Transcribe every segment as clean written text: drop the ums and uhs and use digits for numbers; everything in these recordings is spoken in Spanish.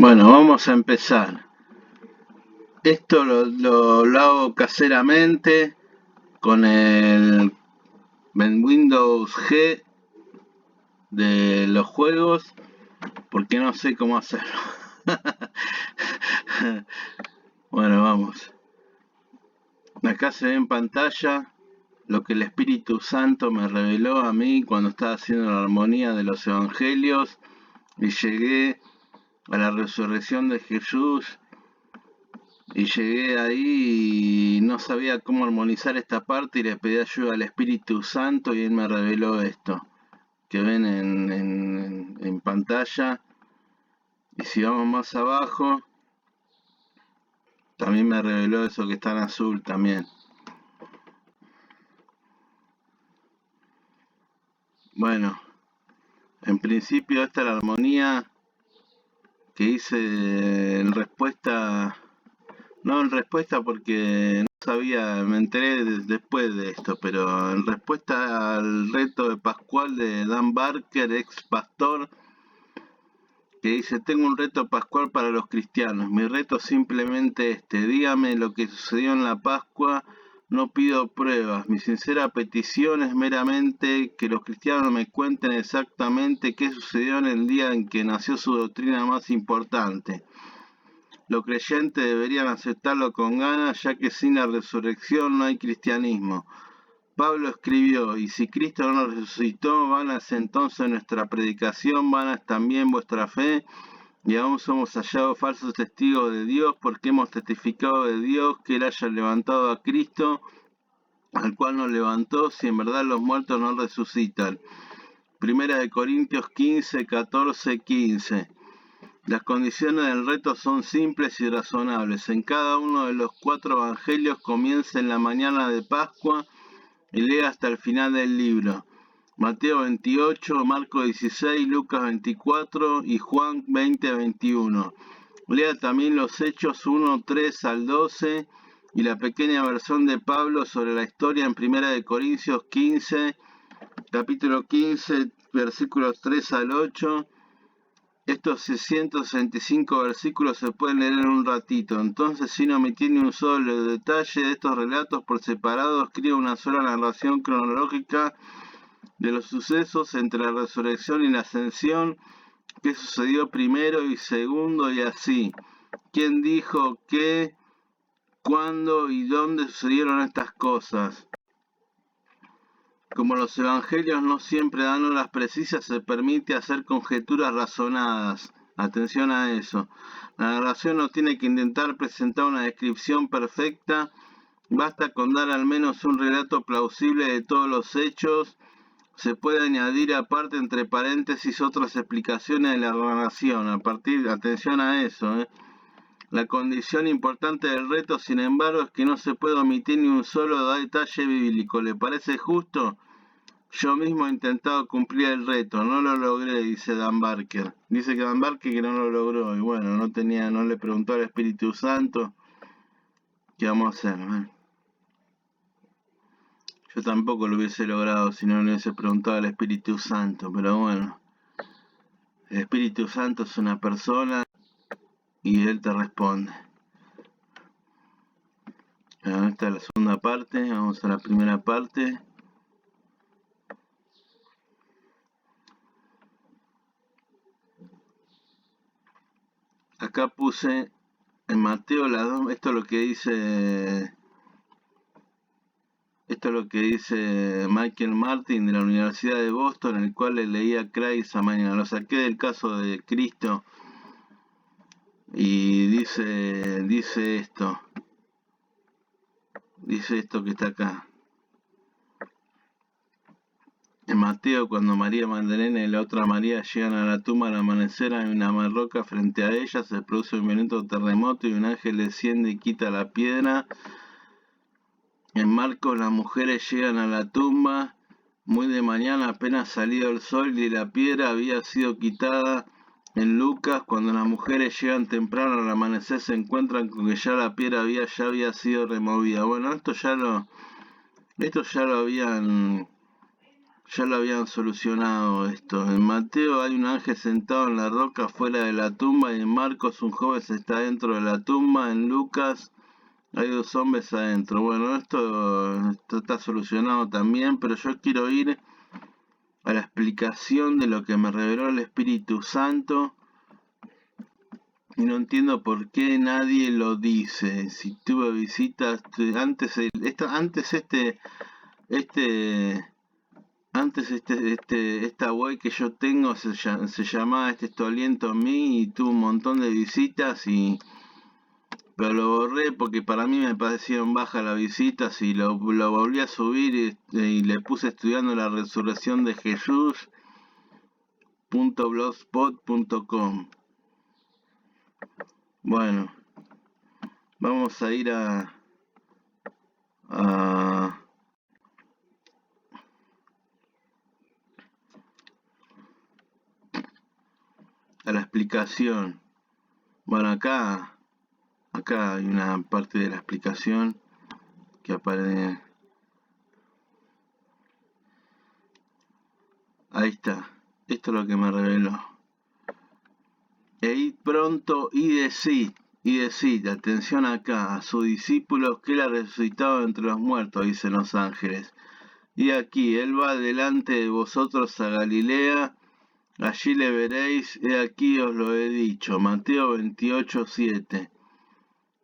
Bueno, vamos a empezar. Esto lo hago caseramente con el Windows G de los juegos porque no sé cómo hacerlo. Bueno, vamos. Acá se ve en pantalla lo que el Espíritu Santo me reveló a mí cuando estaba haciendo la armonía de los evangelios y llegué a la resurrección de Jesús. Y llegué ahí y no sabía cómo armonizar esta parte y le pedí ayuda al Espíritu Santo y él me reveló esto que ven en pantalla. Y si vamos más abajo, también me reveló eso que está en azul también. Bueno, en principio esta es la armonía que hice en respuesta. No en respuesta porque no sabía, me enteré después de esto, pero en respuesta al reto de Pascual de Dan Barker, ex pastor, que dice: tengo un reto pascual para los cristianos. Mi reto es simplemente este: dígame lo que sucedió en la Pascua, no pido pruebas. Mi sincera petición es meramente que los cristianos me cuenten exactamente qué sucedió en el día en que nació su doctrina más importante. Los creyentes deberían aceptarlo con ganas, ya que sin la resurrección no hay cristianismo. Pablo escribió: y si Cristo no nos resucitó, vana es entonces nuestra predicación, vana es también vuestra fe, y aún somos hallados falsos testigos de Dios, porque hemos testificado de Dios que Él haya levantado a Cristo, al cual nos levantó, si en verdad los muertos no resucitan. Primera de Corintios 15, 14, 15. Las condiciones del reto son simples y razonables. En cada uno de los 4 evangelios comienza en la mañana de Pascua y lee hasta el final del libro. Mateo 28, Marcos 16, Lucas 24 y Juan 20, 21. Lea también los Hechos 1, 3 al 12 y la pequeña versión de Pablo sobre la historia en Primera de Corintios 15, capítulo 15, versículos 3 al 8. Estos 665 versículos se pueden leer en un ratito, entonces sin omitir ni un solo detalle de estos relatos por separado, escribe una sola narración cronológica de los sucesos entre la resurrección y la ascensión, qué sucedió primero y segundo y así, quién dijo qué, cuándo y dónde sucedieron estas cosas. Como los evangelios no siempre dan horas precisas, se permite hacer conjeturas razonadas. Atención a eso. La narración no tiene que intentar presentar una descripción perfecta, basta con dar al menos un relato plausible de todos los hechos. Se puede añadir aparte entre paréntesis otras explicaciones de la narración. Atención a eso. La condición importante del reto, sin embargo, es que no se puede omitir ni un solo detalle bíblico. ¿Le parece justo? Yo mismo he intentado cumplir el reto, no lo logré, dice Dan Barker. Dice que Dan Barker que no lo logró, y bueno, no le preguntó al Espíritu Santo. ¿Qué vamos a hacer, man? Yo tampoco lo hubiese logrado si no le hubiese preguntado al Espíritu Santo, pero bueno. El Espíritu Santo es una persona y él te responde. Esta es la segunda parte, vamos a la primera parte. Acá puse en Mateo las dos, esto es lo que dice Michael Martin de la Universidad de Boston, en el cual le leía Craig esa mañana. Lo saqué del caso de Cristo y dice esto que está acá. En Mateo, cuando María Magdalena y la otra María llegan a la tumba al amanecer, hay una roca frente a ella, se produce un violento terremoto y un ángel desciende y quita la piedra. En Marcos, las mujeres llegan a la tumba muy de mañana, apenas salido el sol, y la piedra había sido quitada. En Lucas, cuando las mujeres llegan temprano al amanecer, se encuentran con que ya la piedra ya había sido removida. Bueno, esto ya lo ya lo habían solucionado esto. En Mateo hay un ángel sentado en la roca fuera de la tumba, y en Marcos un joven está dentro de la tumba. En Lucas hay dos hombres adentro. Bueno, esto está solucionado también, pero yo quiero ir a la explicación de lo que me reveló el Espíritu Santo, y no entiendo por qué nadie lo dice. Si tuve visitas antes, esta web que yo tengo se llamaba Tu Aliento en Mí, y tuvo un montón de visitas, pero lo borré porque para mí me parecieron bajas las visitas, y lo volví a subir, y le puse Estudiando la Resurrección de Jesús .blogspot.com. Bueno, vamos a ir a la explicación. Bueno, acá hay una parte de la explicación que aparece. Ahí está. Esto es lo que me reveló. E id pronto y decid, atención acá, a sus discípulos que él ha resucitado entre los muertos, dicen los ángeles. Y aquí, él va delante de vosotros a Galilea, allí le veréis, he aquí os lo he dicho. Mateo 28:7.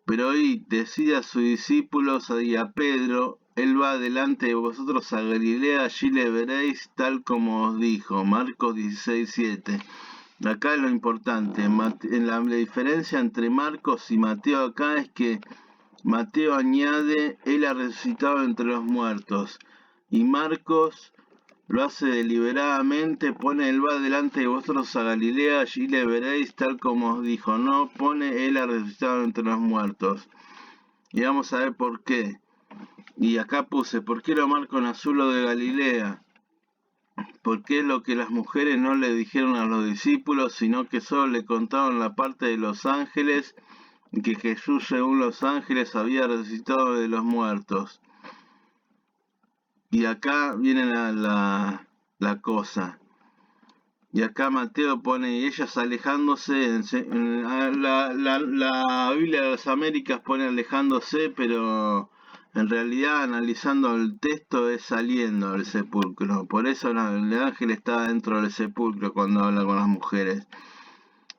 Pero id, decid a sus discípulos y a Pedro, él va delante de vosotros a Galilea, allí le veréis tal como os dijo. Marcos 16:7. Acá lo importante, la diferencia entre Marcos y Mateo acá es que Mateo añade, él ha resucitado entre los muertos, y Marcos lo hace deliberadamente, pone, él va delante de vosotros a Galilea, allí le veréis tal como os dijo. No pone, él ha resucitado entre los muertos. Y vamos a ver por qué. Y acá puse, ¿por qué lo marco en azul lo de Galilea? Porque es lo que las mujeres no le dijeron a los discípulos, sino que solo le contaron la parte de los ángeles, que Jesús, según los ángeles, había resucitado de los muertos. Y acá viene la cosa. Y acá Mateo pone, y ellas alejándose, la Biblia de las Américas pone alejándose, pero en realidad, analizando el texto, es saliendo del sepulcro. Por eso el ángel está dentro del sepulcro cuando habla con las mujeres.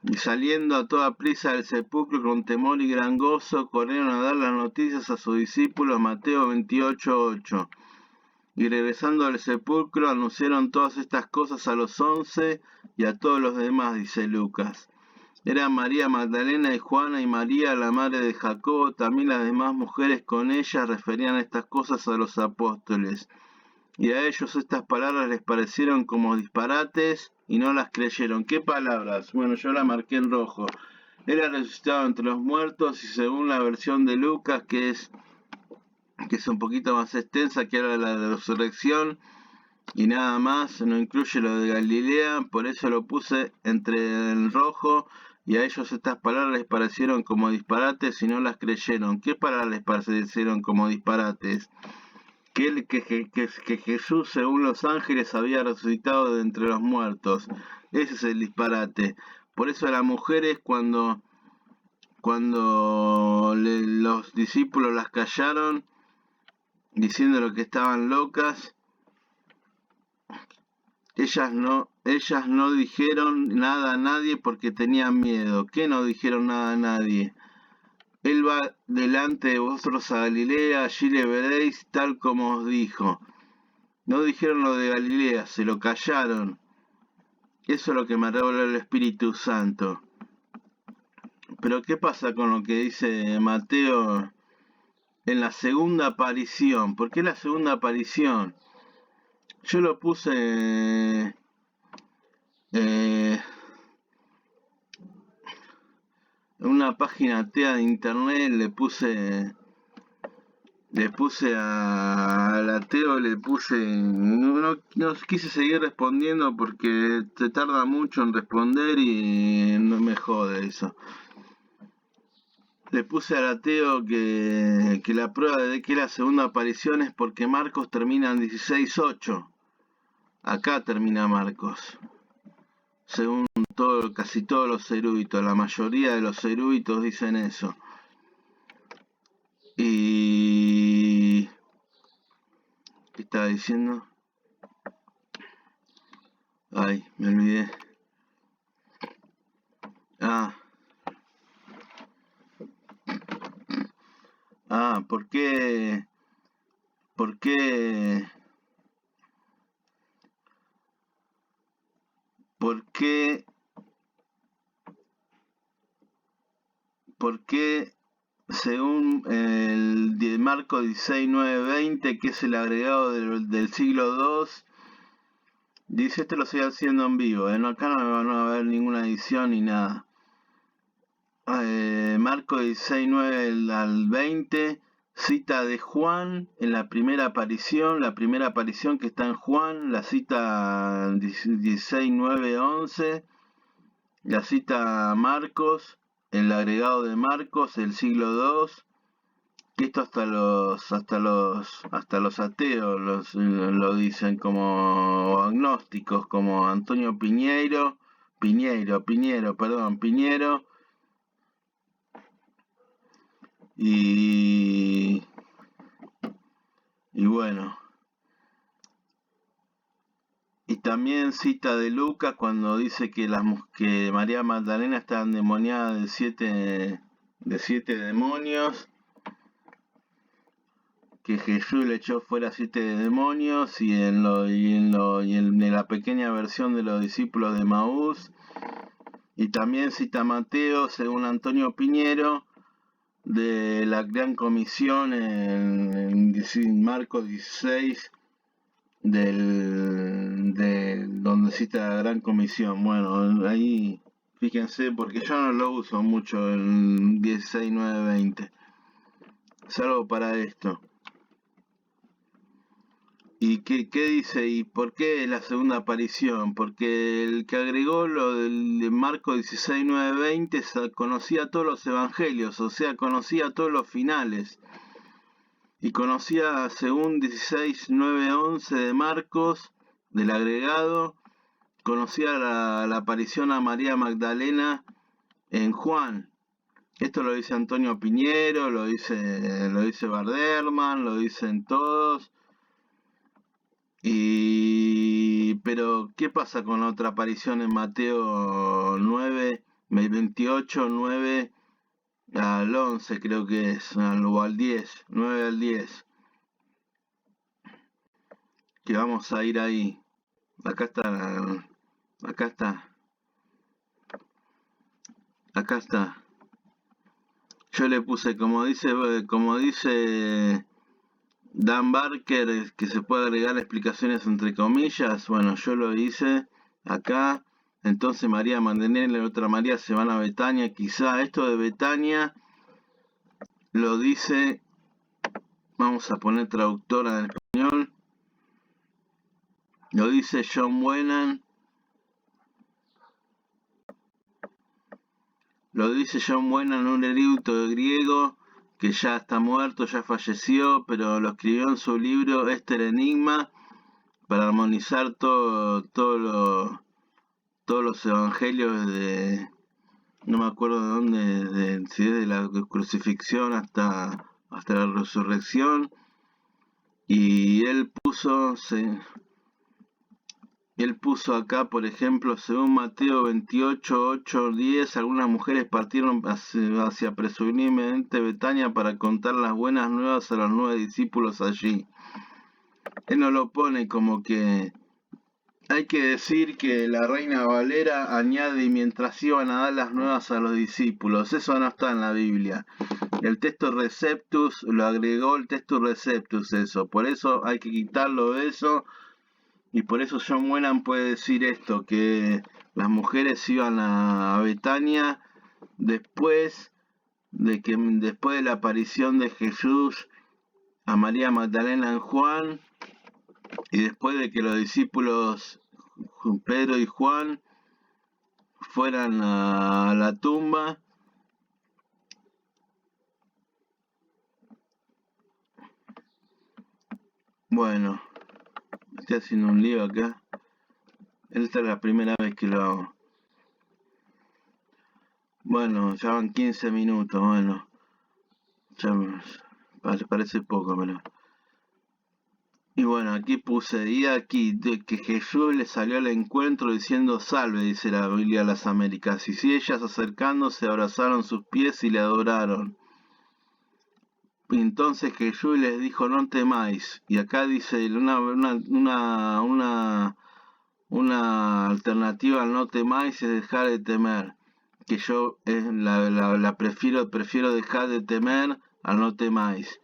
Y saliendo a toda prisa del sepulcro con temor y gran gozo, corrieron a dar las noticias a sus discípulos. Mateo 28:8. Y regresando al sepulcro, anunciaron todas estas cosas a los 11 y a todos los demás, dice Lucas. Eran María Magdalena y Juana y María, la madre de Jacobo. También las demás mujeres con ellas referían estas cosas a los apóstoles. Y a ellos estas palabras les parecieron como disparates y no las creyeron. ¿Qué palabras? Bueno, yo la marqué en rojo. Era resucitado entre los muertos, y según la versión de Lucas, que es un poquito más extensa, que habla de la resurrección y nada más, no incluye lo de Galilea, por eso lo puse entre el rojo. Y a ellos estas palabras les parecieron como disparates y no las creyeron. ¿Qué palabras les parecieron como disparates? Que Jesús, según los ángeles, había resucitado de entre los muertos. Ese es el disparate. Por eso las mujeres, cuando los discípulos las callaron, diciendo lo que estaban locas, ellas no dijeron nada a nadie porque tenían miedo. ¿Qué no dijeron nada a nadie? Él va delante de vosotros a Galilea, allí le veréis tal como os dijo. No dijeron lo de Galilea, se lo callaron. Eso es lo que me reveló el Espíritu Santo. Pero ¿qué pasa con lo que dice Mateo en la segunda aparición? ¿Por qué la segunda aparición? Yo lo puse en una página atea de internet, le puse al ateo, no quise seguir respondiendo porque te tarda mucho en responder y no me jode eso. Le puse al ateo que la prueba de que la segunda aparición es porque Marcos termina en 16:8. Acá termina Marcos. Según casi todos los eruditos, la mayoría de los eruditos dicen eso. Y... ¿qué estaba diciendo? Ay, me olvidé. ¿Por qué? ¿Por qué? ¿Por qué? ¿Por qué? Según el de Marco 16:9-20, que es el agregado del siglo II, dice, lo estoy haciendo en vivo, acá no va a haber ninguna edición ni nada. Marco 16:9-20, cita de Juan en la primera aparición que está en Juan, la cita 16:9-11, la cita Marcos, el agregado de Marcos, el siglo II. Esto hasta los ateos lo dicen, como agnósticos, como Antonio Piñero, y bueno. Y también cita de Lucas cuando dice que María Magdalena estaba endemoniada de siete demonios, que Jesús le echó fuera 7 demonios, y en la pequeña versión de los discípulos de Maús. Y también cita Mateo, según Antonio Piñero, de la Gran Comisión en Marcos 16, donde cita la Gran Comisión. Bueno, ahí fíjense, porque yo no lo uso mucho en 16:9-20, salvo para esto. ¿Y qué dice? ¿Y por qué es la segunda aparición? Porque el que agregó lo del Marco 16:9-20 conocía todos los evangelios, o sea, conocía todos los finales. Y conocía, según 16:9-11 de Marcos, del agregado, conocía la aparición a María Magdalena en Juan. Esto lo dice Antonio Piñero, lo dice Barderman, lo dicen todos. Pero, ¿qué pasa con la otra aparición en Mateo 28, 9 al 11, creo que es, o al 10, 9 al 10? Que vamos a ir ahí. Acá está. Yo le puse, como dice Dan Barker, que se puede agregar explicaciones entre comillas. Bueno, yo lo hice acá. Entonces María Magdalena y la otra María se van a Betania. Quizá esto de Betania lo dice, vamos a poner traductora en español, lo dice John Wenham. Lo dice John Wenham, un erudito griego que ya está muerto, ya falleció, pero lo escribió en su libro Este Enigma, para armonizar todos los evangelios no me acuerdo de dónde, si es de la crucifixión hasta la resurrección. Y él puso acá, por ejemplo, según Mateo 28, 8, 10, algunas mujeres partieron hacia presumiblemente Betania para contar las buenas nuevas a los 9 discípulos allí. Él no lo pone como que... Hay que decir que la Reina Valera añade, mientras iban a dar las nuevas a los discípulos. Eso no está en la Biblia. El texto Receptus lo agregó el texto Receptus, eso. Por eso hay que quitarlo de eso. Y por eso John Wenham puede decir esto, que las mujeres iban a Betania después de la aparición de Jesús a María Magdalena en Juan, y después de que los discípulos Pedro y Juan fueran a la tumba. Bueno, estoy haciendo un lío acá. Esta es la primera vez que lo hago. Bueno, ya van 15 minutos, bueno. Ya parece poco, pero... Y bueno, aquí puse, y aquí, de que Jesús le salió al encuentro diciendo salve, dice la Biblia de las Américas. Y si ellas acercándose abrazaron sus pies y le adoraron. Y entonces Jesús les dijo, no temáis. Y acá dice una alternativa al no temáis es dejar de temer. Que yo la prefiero dejar de temer al no temáis.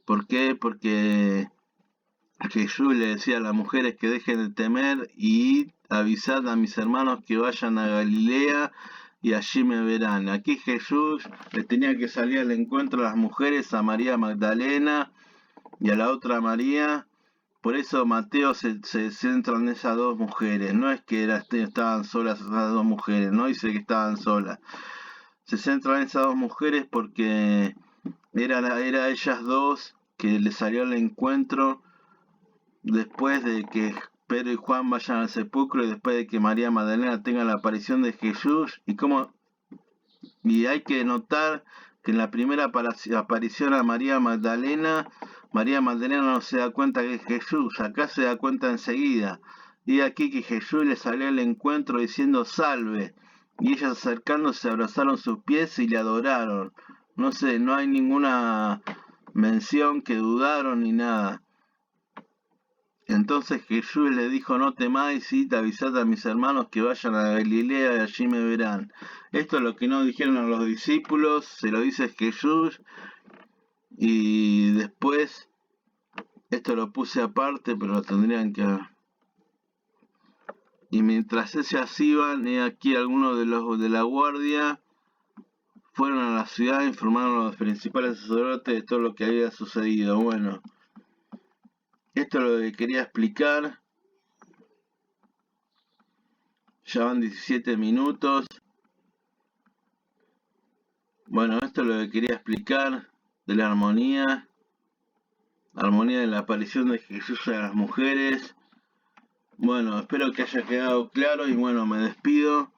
¿Por qué? Porque Jesús le decía a las mujeres que dejen de temer y avisad a mis hermanos que vayan a Galilea y allí me verán. Aquí Jesús le tenía que salir al encuentro a las mujeres, a María Magdalena y a la otra María. Por eso Mateo se centra en esas dos mujeres. No es que estaban solas esas dos mujeres, no dice que estaban solas. Se centra en esas dos mujeres porque era ellas dos que le salió al encuentro después de que Pedro y Juan vayan al sepulcro y después de que María Magdalena tenga la aparición de Jesús. Y hay que notar que en la primera aparición a María Magdalena no se da cuenta que es Jesús, acá se da cuenta enseguida. Y aquí que Jesús le salió al encuentro diciendo salve, y ellas acercándose abrazaron sus pies y le adoraron. No sé, no hay ninguna mención que dudaron ni nada. Entonces Jesús le dijo, no temáis, y avisad a mis hermanos que vayan a Galilea y allí me verán. Esto es lo que no dijeron a los discípulos, se lo dice Jesús, y después, esto lo puse aparte, pero lo tendrían que... Y mientras ellas iban, aquí algunos de los de la guardia fueron a la ciudad e informaron a los principales sacerdotes de todo lo que había sucedido. Bueno, esto es lo que quería explicar. Ya van 17 minutos. Bueno, esto es lo que quería explicar de la armonía de la aparición de Jesús a las mujeres. Bueno, espero que haya quedado claro y bueno, me despido.